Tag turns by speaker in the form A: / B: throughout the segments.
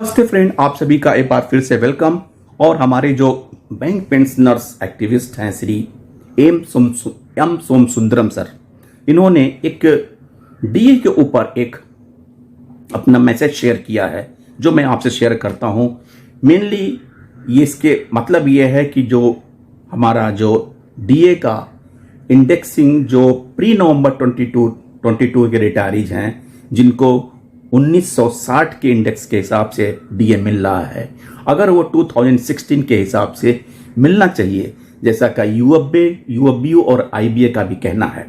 A: नमस्ते फ्रेंड, आप सभी का एक बार फिर से वेलकम। और हमारे जो बैंक पेंशनर्स एक्टिविस्ट हैं श्री एम सोम सुंदरम सर, इन्होंने एक डीए के ऊपर एक अपना मैसेज शेयर किया है जो मैं आपसे शेयर करता हूं। मेनली ये इसके मतलब ये है कि जो हमारा जो डीए का इंडेक्सिंग जो प्री नवंबर 22 के रिटायरीज हैं जिनको 1960 के इंडेक्स के हिसाब से डीए मिल रहा है, अगर वो 2016 के हिसाब से मिलना चाहिए जैसा का यूएफबीयू और आईबीए का भी कहना है,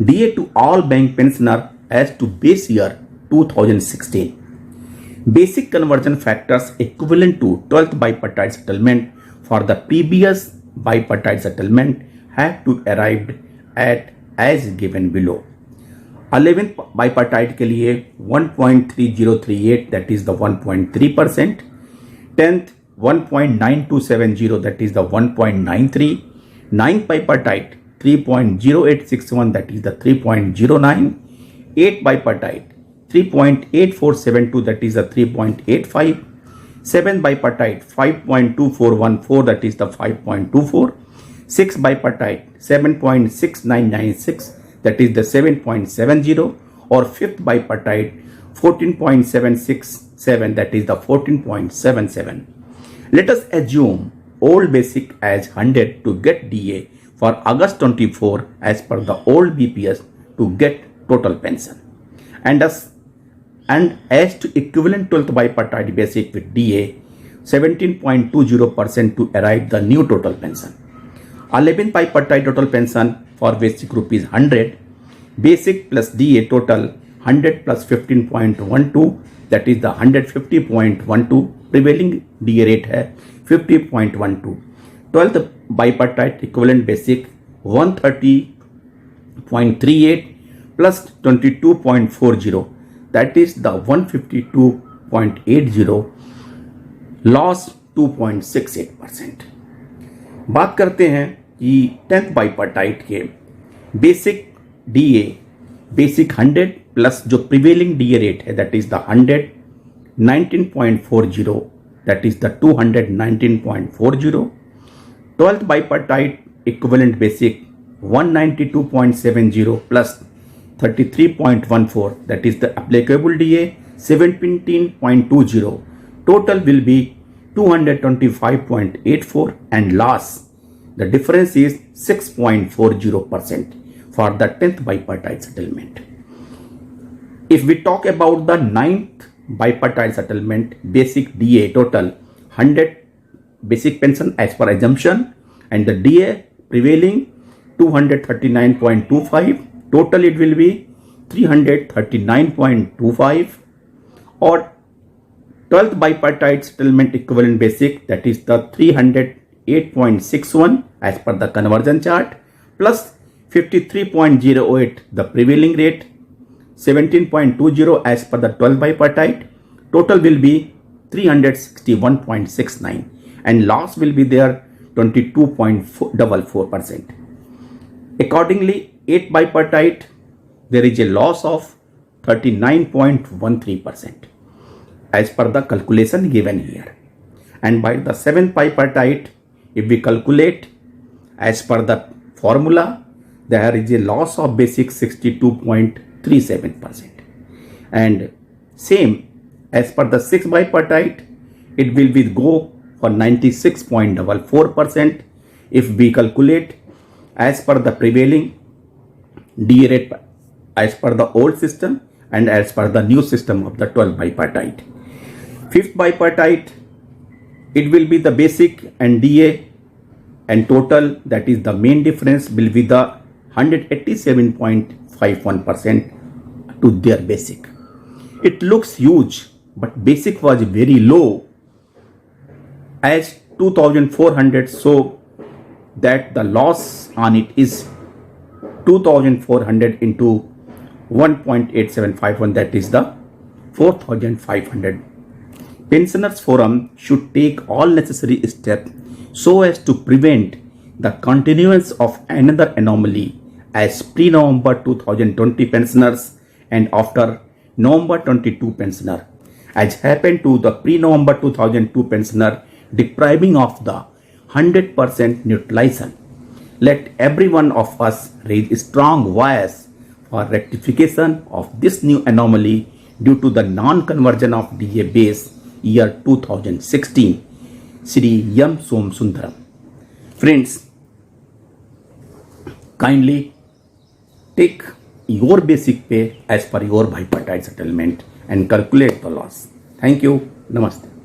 A: DA to all bank pensioner as to base year 2016 basic conversion factors equivalent to 12th bipartite settlement for the previous bipartite settlement have to arrived at as given below. 11th bipartite के लिए 1.3038 that is the 1.3%, 10th 1.9270 that is the 1.93, 9th bipartite 3.0861 that is the 3.09, 8th bipartite 3.8472 that is the 3.85, 7th bipartite 5.2414 that is the 5.24, 6th bipartite 7.6996 that is the 7.70 or 5th bipartite 14.767 that is the 14.77. Let us assume old basic as 100 to get DA for August 24 as per the old BPS to get total pension, and as to equivalent 12th bipartite basic with DA 17.20% to arrive the new total pension. 11th bipartite total pension for basic rupees 100, basic plus DA total 100 plus 15.12 that is the 150.12, prevailing DA rate है 50.12. 12th bipartite equivalent basic 130.38 plus 22.40 that is the 152.80, loss 2.68%. बात करते हैं कि 10th bipartite के basic DA basic 100 plus जो prevailing DA rate है that is the 100 19.40 that is the 219.40. 12th bipartite equivalent basic 192.70 plus 33.14 that is the applicable DA 17.20, total will be 225.84 and loss the difference is 6.40% for the 10th bipartite settlement. If we talk about the 9th bipartite settlement, basic DA total 100 basic pension as per assumption and the DA prevailing 239.25, total it will be 339.25 or 12th bipartite settlement equivalent basic that is the 308.61 as per the conversion chart plus 53.08 the prevailing rate 17.20 as per the 12th bipartite, total will be 361.69 and loss will be there 22.44%. Accordingly, 8th bipartite there is a loss of 39.13% as per the calculation given here, and by the 7th bipartite if we calculate as per the formula there is a loss of basic 62.37% and same as per the 6th bipartite it will be go for 96.44% if we calculate as per the prevailing DA rate as per the old system and as per the new system of the 12th bipartite. 5th bipartite it will be the basic and DA and total that is the main difference will be the 187.51% to their basic. It looks huge but basic was very low as 2400, so that the loss on it is 2400 into 1.8751 that is the 4500. Pensioners Forum should take all necessary steps so as to prevent the continuance of another anomaly as pre-November 2020 pensioners and after November 22 pensioner as happened to the pre-November 2002 pensioner depriving of the 100% neutralization. Let every one of us raise a strong voice for rectification of this new anomaly due to the non-conversion of DA base year 2016. Shri M. Somsundaram. Friends, kindly take your basic pay as per your bipartite settlement and calculate the loss. Thank you. Namaste.